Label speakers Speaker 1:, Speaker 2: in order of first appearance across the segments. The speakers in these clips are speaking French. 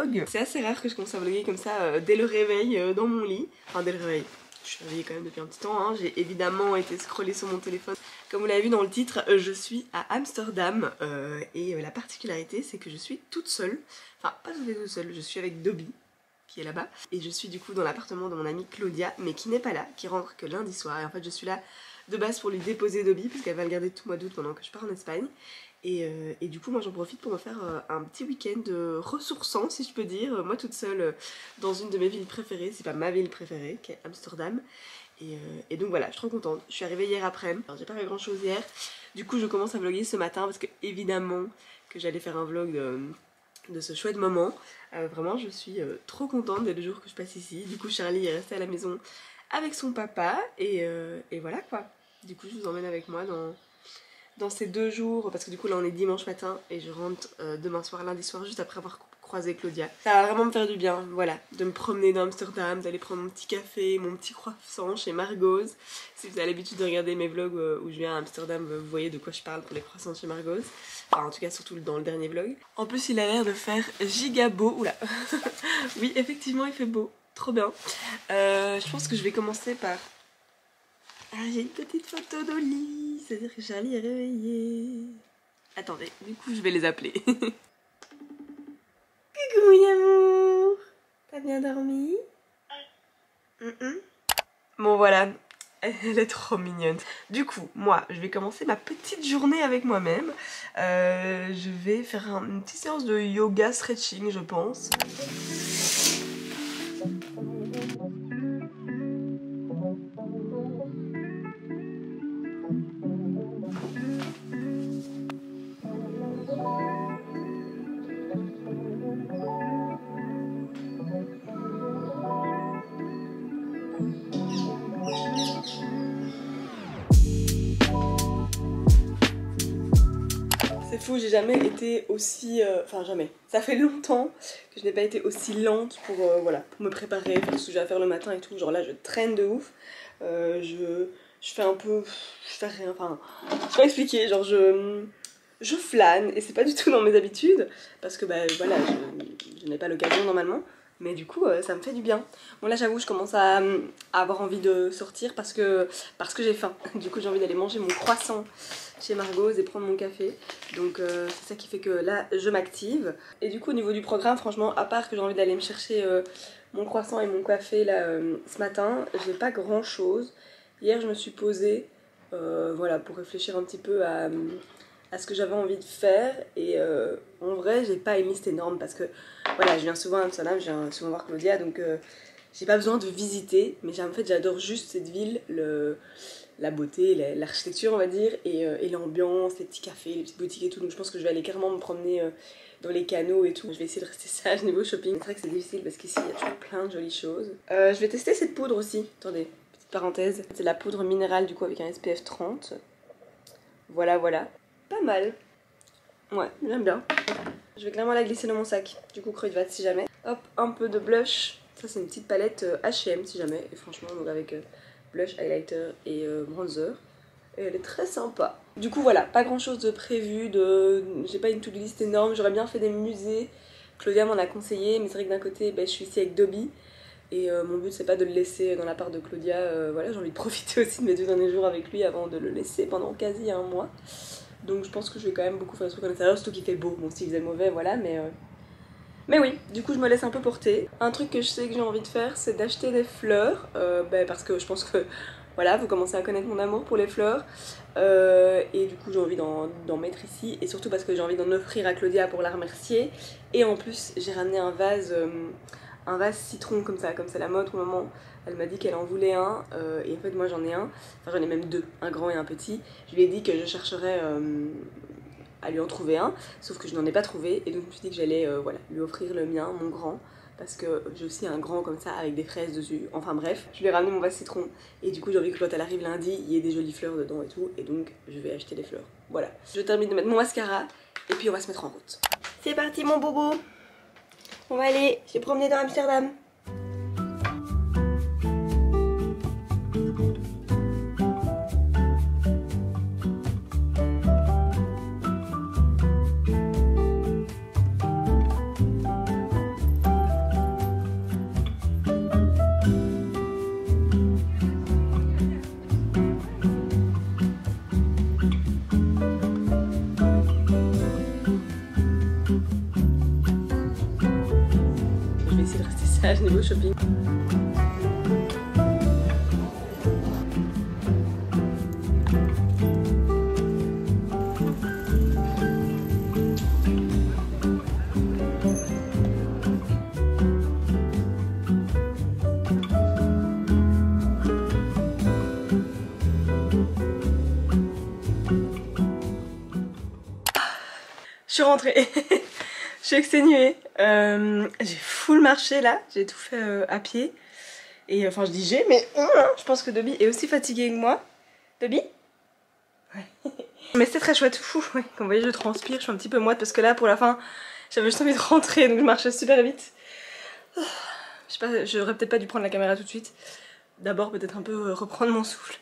Speaker 1: vlog. C'est assez rare que je commence à vlogger comme ça dès le réveil dans mon lit. Enfin dès le réveil. Je suis réveillée quand même depuis un petit temps, hein. J'ai évidemment été scroller sur mon téléphone. Comme vous l'avez vu dans le titre, je suis à Amsterdam et la particularité c'est que je suis toute seule. Enfin pas tout à fait toute seule, je suis avec Dobby qui est là-bas. Et je suis du coup dans l'appartement de mon amie Claudia, mais qui n'est pas là, qui rentre que lundi soir. Et en fait je suis là de base pour lui déposer Dobby, parce qu'elle va le garder tout le mois d'août pendant que je pars en Espagne. Et du coup moi j'en profite pour me faire un petit week-end ressourçant si je peux dire, moi toute seule dans une de mes villes préférées, c'est pas ma ville préférée, qui est Amsterdam. Et donc voilà, je suis trop contente. Je suis arrivée hier après-midi, j'ai pas fait grand chose hier. Du coup je commence à vlogger ce matin parce que évidemment que j'allais faire un vlog de ce chouette moment. Vraiment je suis trop contente dès le jour que je passe ici. Du coup Charlie est restée à la maison avec son papa et voilà quoi. Du coup je vous emmène avec moi dans ces 2 jours, parce que du coup là on est dimanche matin et je rentre demain soir, lundi soir, juste après avoir croisé Claudia. Ça va vraiment me faire du bien, voilà, de me promener dans Amsterdam, d'aller prendre mon petit café, mon petit croissant chez Margot's. Si vous avez l'habitude de regarder mes vlogs où je viens à Amsterdam, vous voyez de quoi je parle pour les croissants chez Margot's. Enfin en tout cas surtout dans le dernier vlog. En plus il a l'air de faire giga beau, oula. Oui effectivement il fait beau, trop bien. Je pense que je vais commencer par... Ah, j'ai une petite photo d'Oli, c'est-à-dire que Charlie est réveillée. Attendez, du coup je vais les appeler. Coucou mon amour, t'as bien dormi? Bon voilà, elle est trop mignonne. Du coup, moi, je vais commencer ma petite journée avec moi-même. Je vais faire une petite séance de yoga stretching, je pense. C'est fou, j'ai jamais été aussi... Enfin jamais. Ça fait longtemps que je n'ai pas été aussi lente pour, voilà, pour me préparer, faire ce que j'ai à faire le matin et tout. Genre là je traîne de ouf. Je fais un peu... Je fais rien, enfin... Je sais pas expliquer, genre je flâne et c'est pas du tout dans mes habitudes. Parce que bah voilà, je n'ai pas l'occasion normalement. Mais du coup ça me fait du bien. Bon là j'avoue je commence à avoir envie de sortir parce que j'ai faim. Du coup j'ai envie d'aller manger mon croissant chez Margot's et prendre mon café. Donc c'est ça qui fait que là je m'active. Et du coup au niveau du programme franchement, à part que j'ai envie d'aller me chercher mon croissant et mon café là ce matin, j'ai pas grand chose. Hier je me suis posée voilà, pour réfléchir un petit peu à ce que j'avais envie de faire. Et en vrai j'ai pas une liste énorme parce que voilà, je viens souvent à Amsterdam, je viens souvent voir Claudia, donc j'ai pas besoin de visiter. Mais en fait j'adore juste cette ville, la beauté, l'architecture on va dire, et l'ambiance, les petits cafés, les petites boutiques et tout. Donc je pense que je vais aller carrément me promener dans les canaux et tout. Je vais essayer de rester sage niveau shopping. C'est vrai que c'est difficile parce qu'ici il y a toujours plein de jolies choses. Je vais tester cette poudre aussi, attendez, petite parenthèse. C'est la poudre minérale du coup avec un SPF 30. Voilà, pas mal. Ouais, j'aime bien. Je vais clairement la glisser dans mon sac, du coup Kruidvat si jamais. Hop, un peu de blush. Ça c'est une petite palette H&M si jamais. Et franchement, donc avec blush, highlighter et bronzer. Et elle est très sympa. Du coup voilà, pas grand chose de prévu. J'ai pas une to-do list énorme. J'aurais bien fait des musées. Claudia m'en a conseillé, mais c'est vrai que d'un côté, je suis ici avec Dobby. Et mon but c'est pas de le laisser dans l'appart de Claudia. Voilà, j'ai envie de profiter aussi de mes 2 derniers jours avec lui avant de le laisser pendant quasi un mois. Donc je pense que je vais quand même beaucoup faire des trucs en extérieur, surtout qu'il fait beau. Bon, s'il faisait mauvais, voilà, mais oui, du coup je me laisse un peu porter. Un truc que je sais que j'ai envie de faire, c'est d'acheter des fleurs, parce que je pense que, voilà, vous commencez à connaître mon amour pour les fleurs. Et du coup j'ai envie d'en mettre ici, et surtout parce que j'ai envie d'en offrir à Claudia pour la remercier. Et en plus j'ai ramené un vase citron comme ça, comme c'est la mode au moment. Elle m'a dit qu'elle en voulait un, et en fait moi j'en ai un, enfin j'en ai même 2, un grand et un petit. Je lui ai dit que je chercherais à lui en trouver un, sauf que je n'en ai pas trouvé, et donc je me suis dit que j'allais voilà, lui offrir le mien, mon grand, parce que j'ai aussi un grand comme ça avec des fraises dessus. Enfin bref, je lui ai ramené mon vase citron, et du coup j'ai envie que quand elle arrive lundi, il y ait des jolies fleurs dedans et tout, et donc je vais acheter des fleurs. Voilà, je termine de mettre mon mascara, et puis on va se mettre en route. C'est parti mon bobo, on va aller se promener dans Amsterdam. sage niveau shopping. Je suis rentrée, je suis exténuée, j'ai full marché là, j'ai tout fait à pied, et enfin je dis j'ai, mais je pense que Dobby est aussi fatigué que moi. Dobby? Ouais. Mais c'était très chouette, fou, ouais. Comme vous voyez je transpire, je suis un petit peu moite parce que là pour la fin j'avais juste envie de rentrer donc je marchais super vite. Je sais pas, j'aurais peut-être pas dû prendre la caméra tout de suite, d'abord peut-être un peu reprendre mon souffle,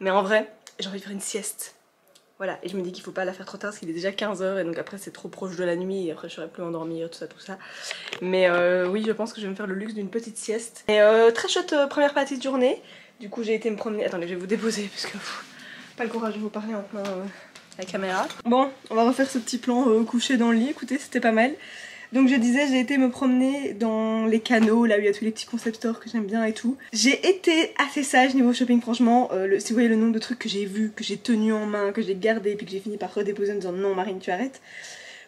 Speaker 1: mais en vrai j'ai envie de faire une sieste. Voilà, et je me dis qu'il faut pas la faire trop tard parce qu'il est déjà 15 h et donc après c'est trop proche de la nuit et après je saurais plus endormir, tout ça. Mais oui, je pense que je vais me faire le luxe d'une petite sieste. Et très chouette première partie de journée. Du coup j'ai été me promener, attendez je vais vous déposer parce que pas le courage de vous parler en tenant la caméra. Bon, on va refaire ce petit plan couché dans le lit, écoutez c'était pas mal. Donc je disais, j'ai été me promener dans les canaux, là où il y a tous les petits concept stores que j'aime bien et tout. J'ai été assez sage niveau shopping franchement, si vous voyez le nombre de trucs que j'ai vus, que j'ai tenu en main, que j'ai gardé, puis que j'ai fini par redéposer en disant non Marine tu arrêtes,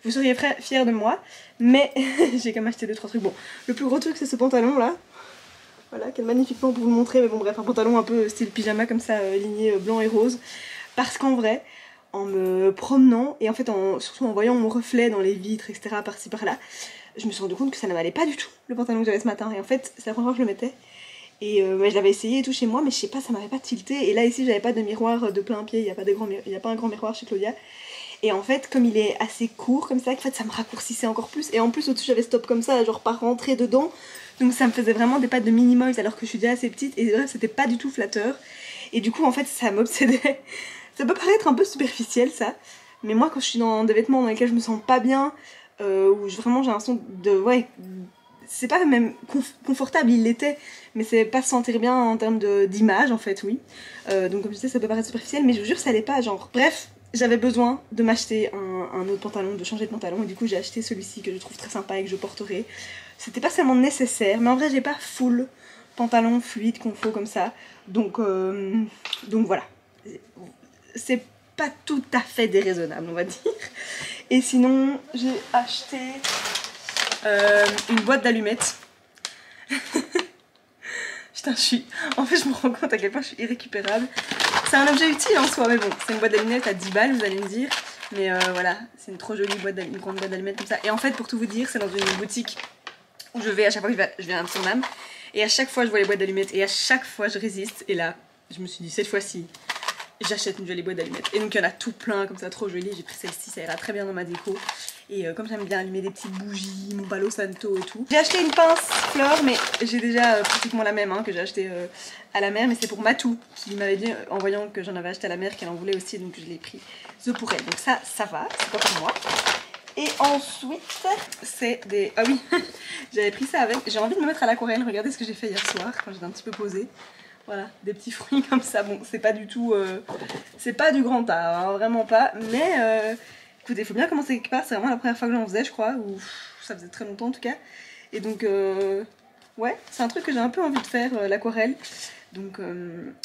Speaker 1: vous seriez fiers de moi, mais j'ai quand même acheté 2-3 trucs. Bon, le plus gros truc c'est ce pantalon là, voilà, quel magnifiquement pour vous le montrer, mais bon bref, un pantalon un peu style pyjama comme ça, ligné blanc et rose, parce qu'en vrai, en me promenant et en fait surtout en voyant mon reflet dans les vitres etc par-ci par-là, je me suis rendu compte que ça ne m'allait pas du tout le pantalon que j'avais ce matin et en fait c'est la première fois que je le mettais et je l'avais essayé et tout chez moi mais je sais pas ça m'avait pas tilté et là ici j'avais pas de miroir de plein pied, il y a pas un grand miroir chez Claudia et en fait comme il est assez court comme ça en fait ça me raccourcissait encore plus et en plus au-dessus j'avais stop comme ça genre pas rentrer dedans donc ça me faisait vraiment des pattes de mini-moise alors que je suis déjà assez petite et bref c'était pas du tout flatteur et du coup en fait ça m'obsédait. Ça peut paraître un peu superficiel ça, mais moi quand je suis dans des vêtements dans lesquels je me sens pas bien, où vraiment j'ai l'impression de... ouais, c'est pas même confortable, il l'était, mais c'est pas se sentir bien en termes d'image en fait, oui. Donc comme je disais ça peut paraître superficiel, mais je vous jure ça allait pas, genre... Bref, j'avais besoin de m'acheter un autre pantalon, de changer de pantalon, et du coup j'ai acheté celui-ci que je trouve très sympa et que je porterai. C'était pas seulement nécessaire, mais en vrai j'ai pas full pantalon fluide qu'on faut comme ça, donc voilà. C'est pas tout à fait déraisonnable on va dire. Et sinon j'ai acheté une boîte d'allumettes. Putain en fait je me rends compte à quel point je suis irrécupérable. C'est un objet utile en soi mais bon c'est une boîte d'allumettes à 10 balles vous allez me dire. Mais voilà c'est une trop jolie boîte, une grande boîte d'allumettes comme ça. Et en fait pour tout vous dire c'est dans une boutique où je vais à chaque fois que je viens à Amsterdam. Et à chaque fois je vois les boîtes d'allumettes et à chaque fois je résiste. Et là je me suis dit cette fois-ci j'achète une jolie boîte d'allumettes. Et donc il y en a tout plein comme ça, trop jolie. J'ai pris celle-ci, ça ira très bien dans ma déco. Et comme j'aime bien allumer des petites bougies, mon Palo Santo et tout. J'ai acheté une pince fleur, mais j'ai déjà pratiquement la même que j'ai acheté à la mer. Mais c'est pour Matou, qui m'avait dit en voyant que j'en avais acheté à la mer qu'elle en voulait aussi. Donc je l'ai pris pour elle. Donc ça va, c'est pas pour moi. Et ensuite, c'est des... Ah oui, j'avais pris ça avec... J'ai envie de me mettre à l'aquarelle. Regardez ce que j'ai fait hier soir quand j'étais un petit peu posée. Voilà, des petits fruits comme ça, bon c'est pas du tout, c'est pas du grand art, hein, vraiment pas, mais écoutez, il faut bien commencer quelque part, c'est vraiment la première fois que j'en faisais je crois, ou ça faisait très longtemps en tout cas, et donc ouais, c'est un truc que j'ai un peu envie de faire, l'aquarelle, donc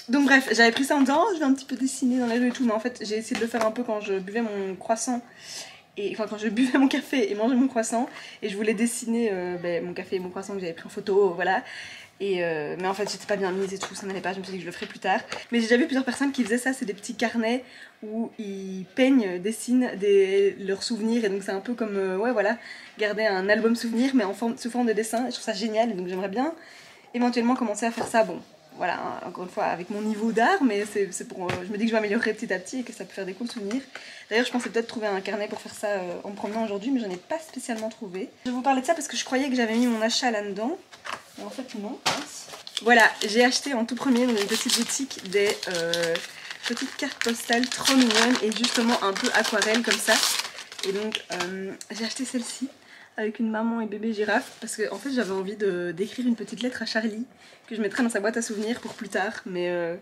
Speaker 1: bref, j'avais pris ça en disant, oh je vais un petit peu dessiner dans les rues et tout, mais en fait j'ai essayé de le faire un peu quand je buvais mon croissant, et enfin quand je buvais mon café et mangeais mon croissant, et je voulais dessiner mon café et mon croissant que j'avais pris en photo, voilà. Mais en fait j'étais pas bien mise et tout, ça n'allait pas, je me suis dit que je le ferai plus tard. Mais j'ai déjà vu plusieurs personnes qui faisaient ça, c'est des petits carnets où ils peignent, dessinent leurs souvenirs et donc c'est un peu comme, ouais voilà, garder un album souvenir mais sous forme de dessin, et je trouve ça génial et donc j'aimerais bien éventuellement commencer à faire ça, bon voilà, hein, encore une fois avec mon niveau d'art, mais c'est pour, je me dis que je vais améliorer petit à petit et que ça peut faire des cool souvenirs. D'ailleurs je pensais peut-être trouver un carnet pour faire ça en me promenant aujourd'hui, mais j'en ai pas spécialement trouvé. Je vais vous parler de ça parce que je croyais que j'avais mis mon achat là-dedans. En fait non. Voilà, j'ai acheté en tout premier dans une petite boutique des petites cartes postales trop mignonnes et justement un peu aquarelle comme ça. Et donc j'ai acheté celle-ci avec une maman et bébé girafe parce que en fait j'avais envie d'écrire une petite lettre à Charlie que je mettrai dans sa boîte à souvenirs pour plus tard, mais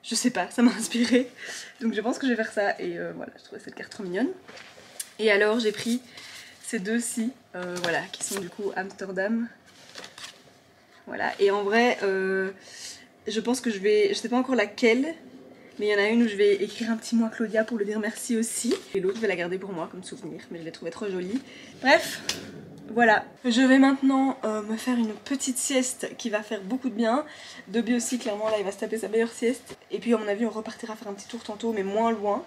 Speaker 1: je sais pas, ça m'a inspirée. Donc je pense que je vais faire ça et voilà, je trouvais cette carte trop mignonne. Et alors j'ai pris ces deux-ci, voilà, qui sont du coup Amsterdam. Voilà, et en vrai, je pense que je sais pas encore laquelle, mais il y en a une où je vais écrire un petit mot à Claudia pour lui dire merci aussi. Et l'autre, je vais la garder pour moi comme souvenir, mais je l'ai trouvée trop jolie. Bref, voilà. Je vais maintenant me faire une petite sieste qui va faire beaucoup de bien. Dobby aussi, clairement, là, il va se taper sa meilleure sieste. Et puis, à mon avis, on repartira faire un petit tour tantôt, mais moins loin.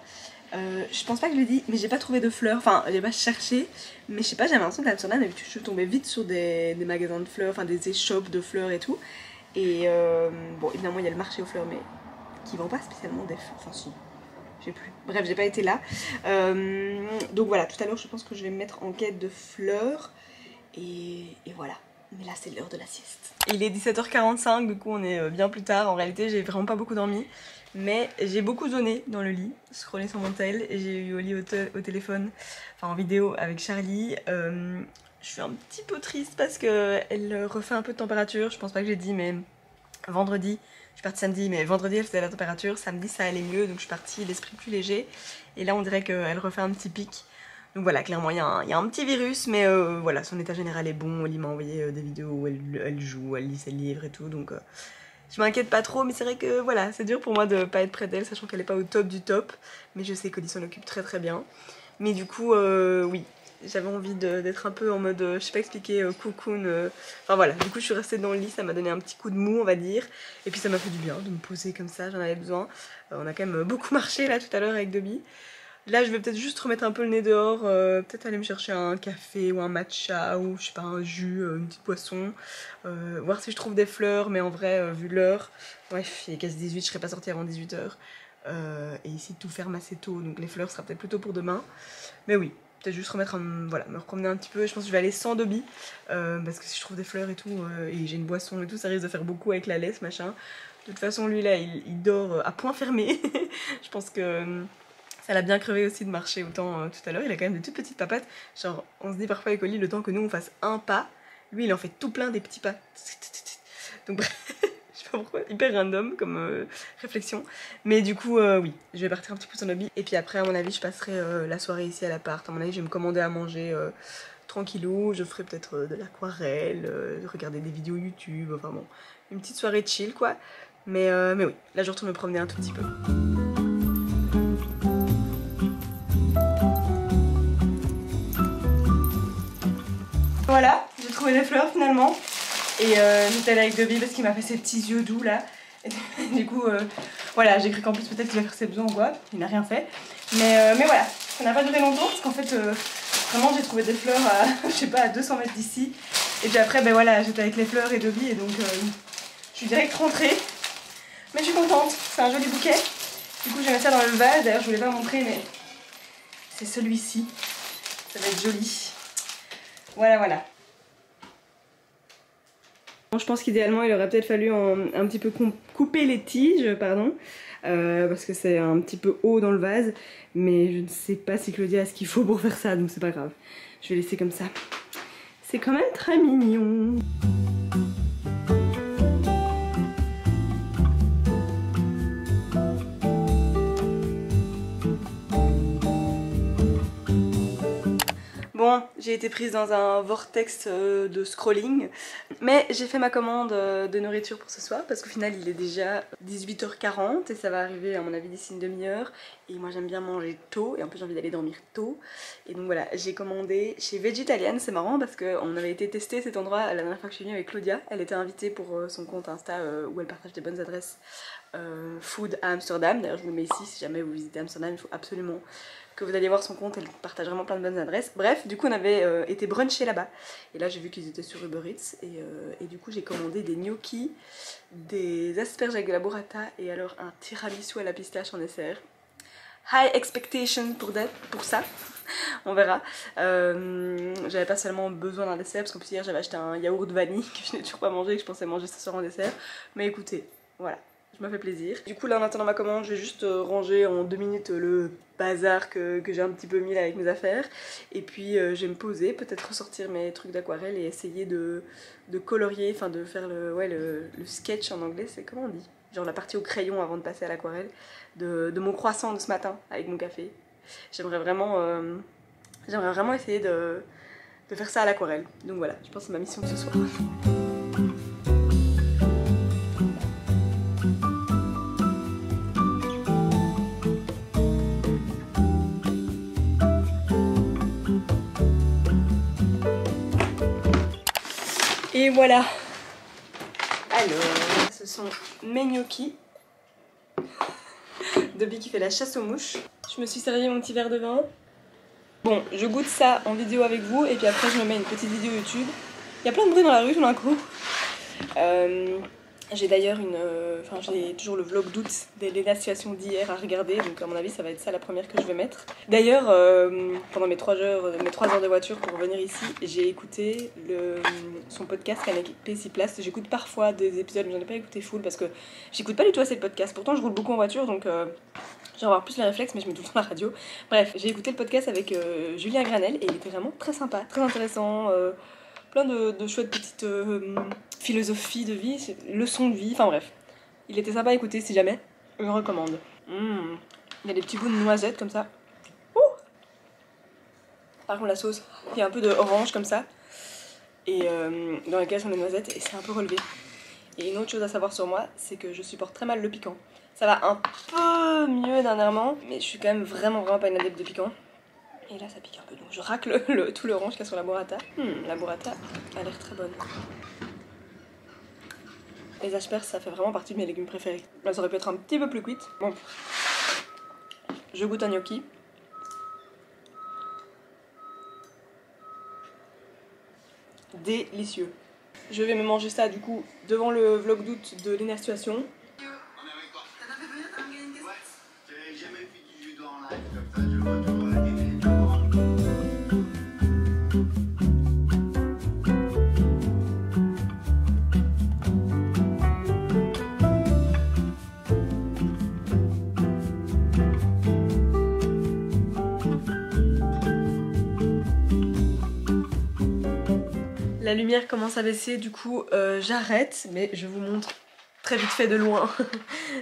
Speaker 1: Je pense pas que je l'ai dit, mais j'ai pas trouvé de fleurs, enfin j'ai pas cherché, mais je sais pas, j'avais l'impression qu'Amsterdam d'habitude je tombais vite sur des magasins de fleurs, enfin des échoppes de fleurs et tout. Et bon, évidemment il y a le marché aux fleurs, mais qui vend pas spécialement des fleurs, enfin si, j'ai plus. Bref, j'ai pas été là. Donc voilà, tout à l'heure je pense que je vais me mettre en quête de fleurs, et voilà. Mais là c'est l'heure de la sieste. Il est 17h45, du coup on est bien plus tard, en réalité j'ai vraiment pas beaucoup dormi. Mais j'ai beaucoup zoné dans le lit, scrollé sur mon tel, et j'ai eu au lit au téléphone, enfin en vidéo avec Charlie. Je suis un petit peu triste parce qu'elle refait un peu de température, je pense pas que j'ai dit, mais vendredi, je suis partie samedi, mais vendredi elle faisait la température, samedi ça allait mieux, donc je suis partie l'esprit plus léger, et là on dirait qu'elle refait un petit pic. Donc voilà, clairement il y a un petit virus, mais voilà, son état général est bon, il m'a envoyé des vidéos où elle joue, elle lit ses livres et tout, donc... je m'inquiète pas trop, mais c'est vrai que voilà, c'est dur pour moi de pas être près d'elle, sachant qu'elle est pas au top du top. Mais je sais qu'Oli s'en occupe très très bien. Mais du coup, oui, j'avais envie d'être un peu en mode, je sais pas expliquer, cocoon. Enfin voilà, du coup je suis restée dans le lit, ça m'a donné un petit coup de mou on va dire. Et puis ça m'a fait du bien de me poser comme ça, j'en avais besoin. On a quand même beaucoup marché là tout à l'heure avec Dobby. Là je vais peut-être juste remettre un peu le nez dehors, peut-être aller me chercher un café ou un matcha ou je sais pas un jus, une petite boisson, voir si je trouve des fleurs, mais en vrai vu l'heure, bref il est quasi 18, je serai pas sortie avant 18h, et ici tout ferme assez tôt donc les fleurs sera peut-être plutôt pour demain, mais oui, peut-être juste remettre voilà, me promener un petit peu, je pense que je vais aller sans Dobby, parce que si je trouve des fleurs et tout, et j'ai une boisson et tout, ça risque de faire beaucoup avec la laisse machin. De toute façon lui là il dort à point fermé, je pense que... ça l'a bien crevé aussi de marcher autant tout à l'heure, il a quand même des toutes petites papates, genre on se dit parfois avec Oli, le temps que nous on fasse un pas, lui il en fait tout plein des petits pas. Donc bref, je sais pas pourquoi, hyper random comme réflexion. Mais du coup oui, je vais partir un petit peu sur Dobby, et puis après à mon avis je passerai la soirée ici à l'appart, à mon avis je vais me commander à manger tranquillou, je ferai peut-être de l'aquarelle, regarder des vidéos YouTube, enfin bon, une petite soirée chill quoi. Mais oui, là je retourne me promener un tout petit peu. Voilà, j'ai trouvé des fleurs finalement. Et j'étais allée avec Dobby parce qu'il m'a fait ses petits yeux doux là. Et du coup, voilà, j'ai cru qu'en plus peut-être qu'il va faire ses besoins ou quoi. Il n'a rien fait. Mais voilà, ça n'a pas duré longtemps parce qu'en fait, vraiment j'ai trouvé des fleurs à, je sais pas, à 200 mètres d'ici. Et puis après, ben voilà, j'étais avec les fleurs et Dobby et donc je suis direct rentrée. Mais je suis contente, c'est un joli bouquet. Du coup, je vais mettre ça dans le vase. D'ailleurs, je voulais pas montrer, mais c'est celui-ci. Ça va être joli. Voilà, voilà. Je pense qu'idéalement il aurait peut-être fallu un petit peu couper les tiges, pardon, parce que c'est un petit peu haut dans le vase, mais je ne sais pas si Claudia a ce qu'il faut pour faire ça, donc c'est pas grave. Je vais laisser comme ça. C'est quand même très mignon. Bon, j'ai été prise dans un vortex de scrolling, mais j'ai fait ma commande de nourriture pour ce soir parce qu'au final il est déjà 18h40 et ça va arriver à mon avis d'ici une demi-heure. Et moi j'aime bien manger tôt et en plus j'ai envie d'aller dormir tôt. Et donc voilà, j'ai commandé chez Végitalian, c'est marrant parce qu'on avait été tester cet endroit la dernière fois que je suis venue avec Claudia. Elle était invitée pour son compte Insta où elle partage des bonnes adresses food à Amsterdam. D'ailleurs je vous le mets ici, si jamais vous visitez Amsterdam, il faut absolument que vous alliez voir son compte, elle partage vraiment plein de bonnes adresses. Bref, du coup on avait été bruncher là-bas. Et là j'ai vu qu'ils étaient sur Uber Eats et du coup j'ai commandé des gnocchis, des asperges avec de la burrata et alors un tiramisu à la pistache en dessert. High expectation pour ça, on verra. J'avais pas seulement besoin d'un dessert parce qu'en plus hier j'avais acheté un yaourt vanille que je n'ai toujours pas mangé et que je pensais manger ce soir en dessert. Mais écoutez, voilà. Je me fais plaisir. Du coup là en attendant ma commande je vais juste ranger en 2 minutes le bazar que j'ai un petit peu mis là avec mes affaires. Et puis je vais me poser, peut-être ressortir mes trucs d'aquarelle et essayer de colorier, enfin de faire le sketch en anglais, c'est comment on dit? Genre la partie au crayon avant de passer à l'aquarelle de mon croissant de ce matin avec mon café. J'aimerais vraiment essayer de faire ça à l'aquarelle. Donc voilà, je pense que c'est ma mission de ce soir. les voilà. Alors, ce sont mes gnocchis. Dobby qui fait la chasse aux mouches. Je me suis servi mon petit verre de vin. Bon, je goûte ça en vidéo avec vous et puis après je me mets une petite vidéo YouTube. Il y a plein de bruit dans la rue tout d'un coup. J'ai d'ailleurs j'ai toujours le vlog d'août des situations d'hier à regarder, donc à mon avis ça va être ça la première que je vais mettre. D'ailleurs, pendant mes 3 heures de voiture pour venir ici, j'ai écouté son podcast Canapé 6 places. J'écoute parfois des épisodes, mais j'en ai pas écouté full parce que j'écoute pas du tout assez de podcasts. Pourtant je roule beaucoup en voiture, donc j'ai avoir plus les réflexes, mais je mets tout le temps la radio. Bref, j'ai écouté le podcast avec Julien Granel et il était vraiment très sympa, très intéressant. Plein de chouettes petites philosophies de vie, leçons de vie, enfin bref. Il était sympa à écouter si jamais, je le recommande. Il y a des petits bouts de noisettes comme ça. Ouh, par contre la sauce, il y a un peu de orange comme ça. Et dans laquelle sont des noisettes et c'est un peu relevé. Et une autre chose à savoir sur moi, c'est que je supporte très mal le piquant. Ça va un peu mieux dernièrement, mais je suis quand même vraiment pas une adepte de piquant. Et là ça pique un peu, donc je racle tout l'orange qu'il y a sur la burrata. La burrata a l'air très bonne. Les asperges ça fait vraiment partie de mes légumes préférés. Là ça aurait pu être un petit peu plus cuite. Bon, je goûte un gnocchi. Délicieux. Je vais me manger ça du coup devant le vlog d'août de Lena Situation. La lumière commence à baisser, du coup j'arrête, mais je vous montre très vite fait de loin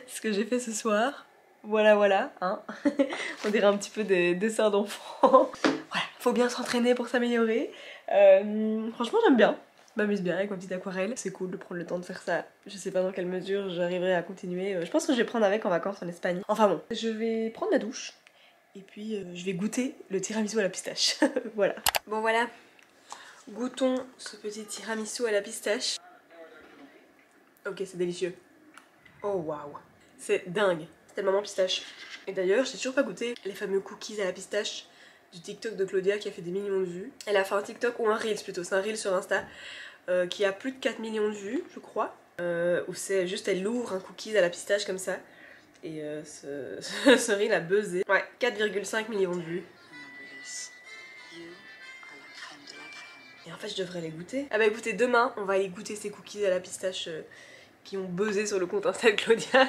Speaker 1: ce que j'ai fait ce soir. Voilà, hein. On dirait un petit peu des dessins d'enfants. Voilà, faut bien s'entraîner pour s'améliorer. Franchement j'aime bien, je m'amuse bien avec ma petite aquarelle. C'est cool de prendre le temps de faire ça. Je sais pas dans quelle mesure j'arriverai à continuer. Je pense que je vais prendre avec en vacances en Espagne. Enfin bon, je vais prendre ma douche et puis je vais goûter le tiramisu à la pistache. Voilà. Bon voilà. Goûtons ce petit tiramisu à la pistache. Ok, c'est délicieux. Oh waouh, c'est dingue. C'est tellement pistache. Et d'ailleurs, j'ai toujours pas goûté les fameux cookies à la pistache du TikTok de Claudia qui a fait des millions de vues. Elle a fait un TikTok ou un Reels plutôt, c'est un Reel sur Insta qui a plus de 4 millions de vues, je crois. Où c'est juste, elle ouvre un cookies à la pistache comme ça. Et ce Reel a buzzé. Ouais, 4,5 millions de vues. Et en fait je devrais les goûter. Ah bah écoutez, demain on va aller goûter ces cookies à la pistache qui ont buzzé sur le compte Insta de Claudia.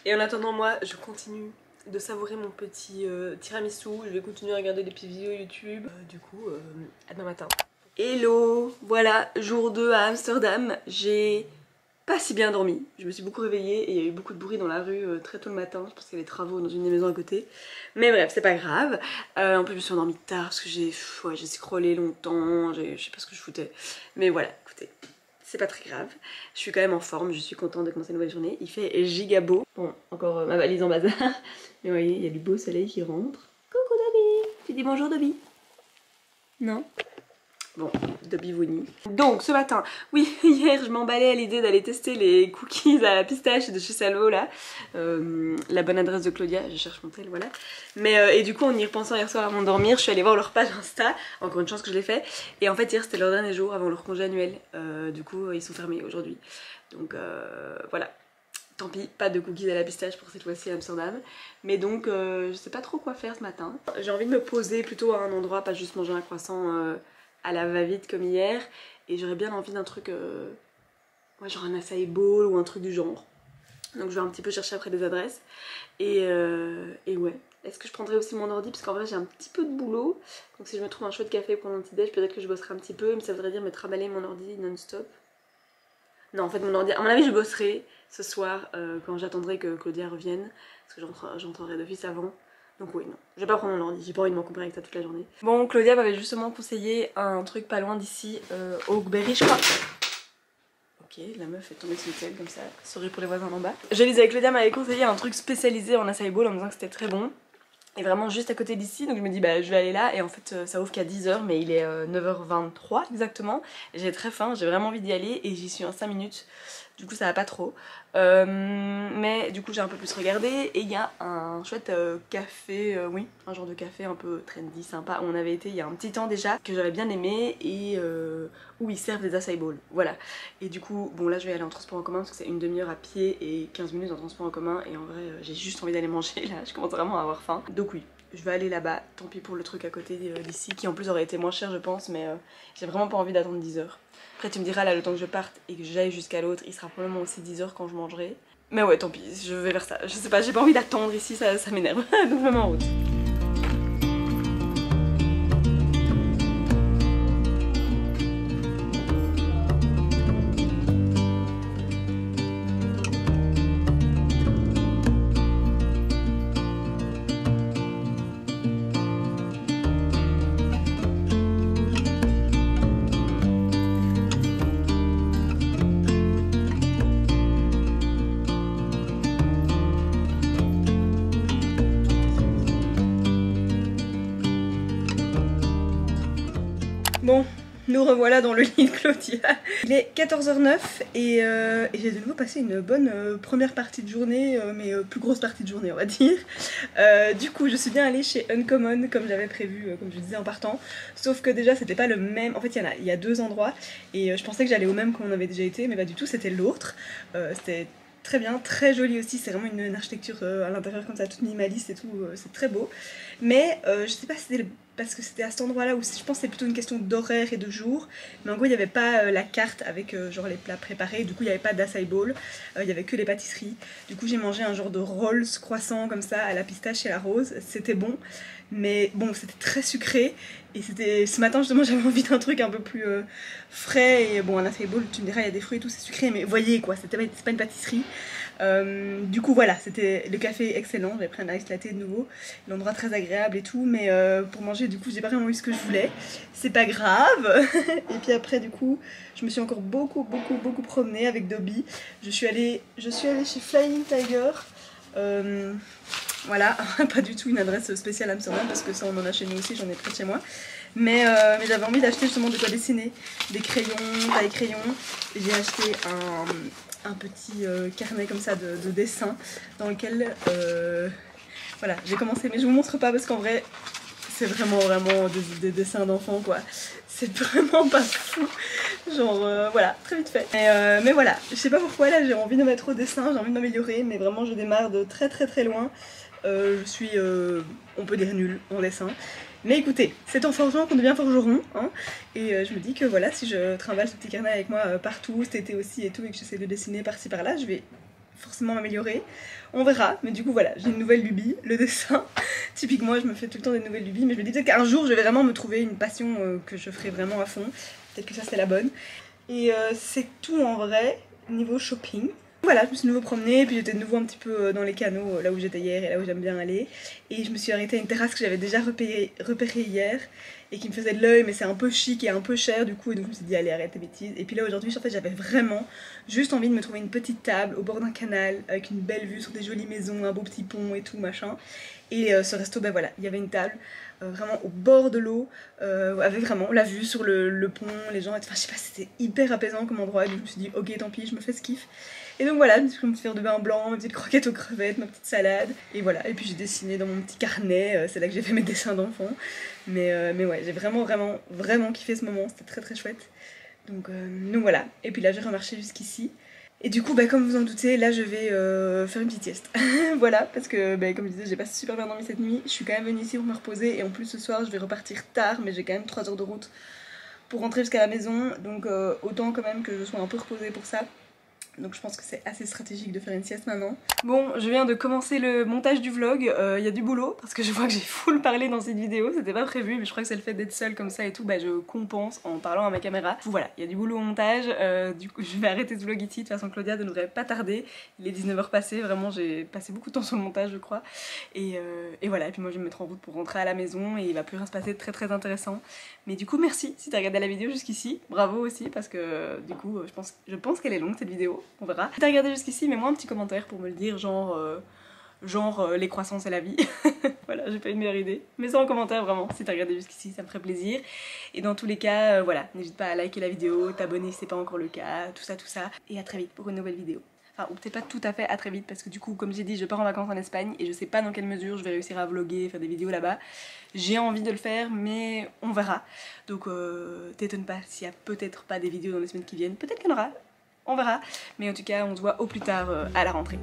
Speaker 1: Et en attendant moi je continue de savourer mon petit tiramisu. Je vais continuer à regarder des petites vidéos YouTube. Du coup à demain matin. Hello, voilà, jour 2 à Amsterdam. J'ai pas si bien dormi. Je me suis beaucoup réveillée et il y a eu beaucoup de bruit dans la rue très tôt le matin. Je pense qu'il y avait des travaux dans une des maisons à côté. Mais bref, c'est pas grave. En plus, je me suis endormie tard parce que j'ai scrollé longtemps. Je sais pas ce que je foutais. Mais voilà, écoutez, c'est pas très grave. Je suis quand même en forme. Je suis contente de commencer une nouvelle journée. Il fait giga beau. Bon, encore ma valise en bazar. Mais vous voyez, il y a du beau soleil qui rentre. Coucou Dobby. Tu dis bonjour Dobby? Non? Bon, Dobby Wouni. Donc ce matin, oui, hier je m'emballais à l'idée d'aller tester les cookies à la pistache de chez Salvo là. La bonne adresse de Claudia, je cherche mon tel, voilà. Mais et du coup en y repensant hier soir avant de dormir, je suis allée voir leur page Insta. Encore une chance que je l'ai fait. Et en fait hier c'était leur dernier jour avant leur congé annuel. Du coup ils sont fermés aujourd'hui. Donc voilà. Tant pis, pas de cookies à la pistache pour cette fois-ci à Amsterdam. Mais donc je sais pas trop quoi faire ce matin. J'ai envie de me poser plutôt à un endroit, pas juste manger un croissant à la va-vite comme hier, et j'aurais bien envie d'un truc ouais, genre un acai bowl ou un truc du genre. Donc je vais un petit peu chercher après des adresses et ouais, est-ce que je prendrais aussi mon ordi parce qu'en vrai j'ai un petit peu de boulot, donc si je me trouve un chouette café pour mon petit déj peut-être que je bosserai un petit peu, mais ça voudrait dire me trimballer mon ordi non-stop. Non, en fait mon ordi, à mon avis je bosserai ce soir quand j'attendrai que Claudia revienne parce que j'entrerai d'office avant. Donc oui, non, je vais pas prendre mon ordi, j'ai pas envie de m'encombrer avec ça toute la journée. Bon, Claudia m'avait justement conseillé un truc pas loin d'ici, Oakberry je crois. Ok, la meuf est tombée sur le tel comme ça, sorry pour les voisins en bas. Je lisais avec Claudia m'avait conseillé un truc spécialisé en acai bowl en me disant que c'était très bon. est vraiment juste à côté d'ici, donc je me dis bah je vais aller là, et en fait ça ouvre qu'à 10h, mais il est 9h23 exactement, j'ai très faim, j'ai vraiment envie d'y aller, et j'y suis en 5 minutes, du coup ça va pas trop. Mais du coup j'ai un peu plus regardé, et il y a un chouette café, oui, un genre de café un peu trendy, sympa, où on avait été il y a un petit temps déjà, que j'avais bien aimé, et où ils servent des acai bowls, voilà. Et du coup, bon là je vais aller en transport en commun, parce que c'est une demi-heure à pied et 15 minutes en transport en commun, et en vrai j'ai juste envie d'aller manger là, je commence vraiment à avoir faim. Donc oui, je vais aller là-bas, tant pis pour le truc à côté d'ici, qui en plus aurait été moins cher je pense, mais j'ai vraiment pas envie d'attendre 10h. Après tu me diras là, le temps que je parte et que j'aille jusqu'à l'autre, il sera probablement aussi 10h quand je mangerai. Mais ouais, tant pis, je vais vers ça. Je sais pas, j'ai pas envie d'attendre ici, ça m'énerve. Donc je me mets en route. Bon, nous revoilà dans le lit de Claudia. Il est 14h09 et j'ai de nouveau passé une bonne première partie de journée, mais plus grosse partie de journée on va dire. Du coup je suis bien allée chez Uncommon comme j'avais prévu, comme je disais en partant. Sauf que déjà c'était pas le même, en fait il y a deux endroits et je pensais que j'allais au même qu'on avait déjà été, mais pas du tout, c'était l'autre. C'était très bien, très joli aussi, c'est vraiment une architecture à l'intérieur comme ça, toute minimaliste et tout, c'est très beau. Mais je sais pas si c'était parce que c'était à cet endroit là où je pense que c'est plutôt une question d'horaire et de jour, mais en gros il n'y avait pas la carte avec genre les plats préparés, du coup il n'y avait pas d'acai bowl, il n'y avait que les pâtisseries. Du coup j'ai mangé un genre de rolls croissant comme ça à la pistache et la rose, c'était bon, mais bon c'était très sucré. Et c'était ce matin justement, j'avais envie d'un truc un peu plus frais, et bon un acai bowl tu me diras il y a des fruits et tout, c'est sucré, mais voyez quoi, c'est pas une pâtisserie. Du coup voilà, c'était le café excellent, j'avais pris un ice latte de nouveau, l'endroit très agréable et tout, mais pour manger du coup j'ai pas vraiment eu ce que je voulais, c'est pas grave. Et puis après du coup je me suis encore beaucoup promenée avec Dobby, je suis allée chez Flying Tiger. Voilà, pas du tout une adresse spéciale Amsterdam parce que ça on en a chez nous aussi, j'en ai près de chez moi. Mais j'avais envie d'acheter justement de quoi dessiner, des crayons, taille crayon. J'ai acheté un petit carnet comme ça de dessin dans lequel voilà, j'ai commencé, mais je vous montre pas parce qu'en vrai c'est vraiment des dessins d'enfants quoi. C'est vraiment pas fou, genre voilà, très vite fait. Mais voilà, je sais pas pourquoi là j'ai envie de mettre au dessin, j'ai envie de m'améliorer, mais vraiment je démarre de très loin. Je suis, on peut dire nulle en dessin. Mais écoutez, c'est en forgeant qu'on devient forgeron, hein, et je me dis que voilà, si je trimballe ce petit carnet avec moi partout, cet été aussi et tout, et que j'essaie de dessiner par-ci par-là, je vais forcément m'améliorer. On verra, mais du coup voilà, j'ai une nouvelle lubie, le dessin. Typiquement, je me fais tout le temps des nouvelles lubies, mais je me dis peut-être qu'un jour je vais vraiment me trouver une passion que je ferai vraiment à fond. Peut-être que ça c'est la bonne. Et c'est tout en vrai, niveau shopping. Voilà, je me suis de nouveau promenée, puis j'étais de nouveau un petit peu dans les canaux, là où j'étais hier et là où j'aime bien aller. Et je me suis arrêtée à une terrasse que j'avais déjà repérée hier et qui me faisait de l'œil, mais c'est un peu chic et un peu cher du coup, et donc je me suis dit allez arrête tes bêtises. Et puis là aujourd'hui en fait j'avais vraiment juste envie de me trouver une petite table au bord d'un canal avec une belle vue sur des jolies maisons, un beau petit pont et tout machin. Et ce resto, ben voilà, il y avait une table vraiment au bord de l'eau, avec vraiment la vue sur le pont, les gens, enfin je sais pas, c'était hyper apaisant comme endroit, et donc je me suis dit ok tant pis, je me fais ce kiff. Et donc voilà, je me suis fait mon petit verre de vin blanc, ma petite croquette aux crevettes, ma petite salade, et voilà, et puis j'ai dessiné dans mon petit carnet, c'est là que j'ai fait mes dessins d'enfants. Mais ouais, j'ai vraiment kiffé ce moment, c'était très chouette. Donc voilà, et puis là j'ai remarché jusqu'ici. Et du coup, bah, comme vous en doutez, là je vais faire une petite sieste. Voilà, parce que bah, comme je disais, j'ai pas super bien dormi cette nuit. Je suis quand même venue ici pour me reposer, et en plus ce soir je vais repartir tard, mais j'ai quand même 3 heures de route pour rentrer jusqu'à la maison. Donc autant quand même que je sois un peu reposée pour ça. Donc je pense que c'est assez stratégique de faire une sieste maintenant. Bon, je viens de commencer le montage du vlog, il y a du boulot parce que je vois que j'ai full parlé dans cette vidéo, c'était pas prévu, mais je crois que c'est le fait d'être seule comme ça et tout, bah je compense en parlant à ma caméra. Voilà, il y a du boulot au montage, du coup je vais arrêter ce vlog ici, de toute façon Claudia ne devrait pas tarder, il est 19h passé, vraiment j'ai passé beaucoup de temps sur le montage je crois. Et voilà, et puis moi je vais me mettre en route pour rentrer à la maison et il va plus rien se passer de très intéressant. Mais du coup merci si t'as regardé la vidéo jusqu'ici, bravo aussi parce que du coup je pense qu'elle est longue cette vidéo. On verra. Si t'as regardé jusqu'ici, mets-moi un petit commentaire pour me le dire, genre genre les croissants c'est la vie. Voilà, j'ai pas une meilleure idée. Mets ça en commentaire vraiment, si t'as regardé jusqu'ici, ça me ferait plaisir. Et dans tous les cas, voilà, n'hésite pas à liker la vidéo, t'abonner si c'est pas encore le cas, tout ça. Et à très vite pour une nouvelle vidéo. Enfin, ou peut-être pas tout à fait à très vite, parce que du coup, comme j'ai dit, je pars en vacances en Espagne et je sais pas dans quelle mesure je vais réussir à vlogger, faire des vidéos là-bas. J'ai envie de le faire, mais on verra. Donc t'étonne pas s'il y a peut-être pas des vidéos dans les semaines qui viennent. Peut-être qu'il y en aura, on verra. Mais en tout cas, on se voit au plus tard à la rentrée.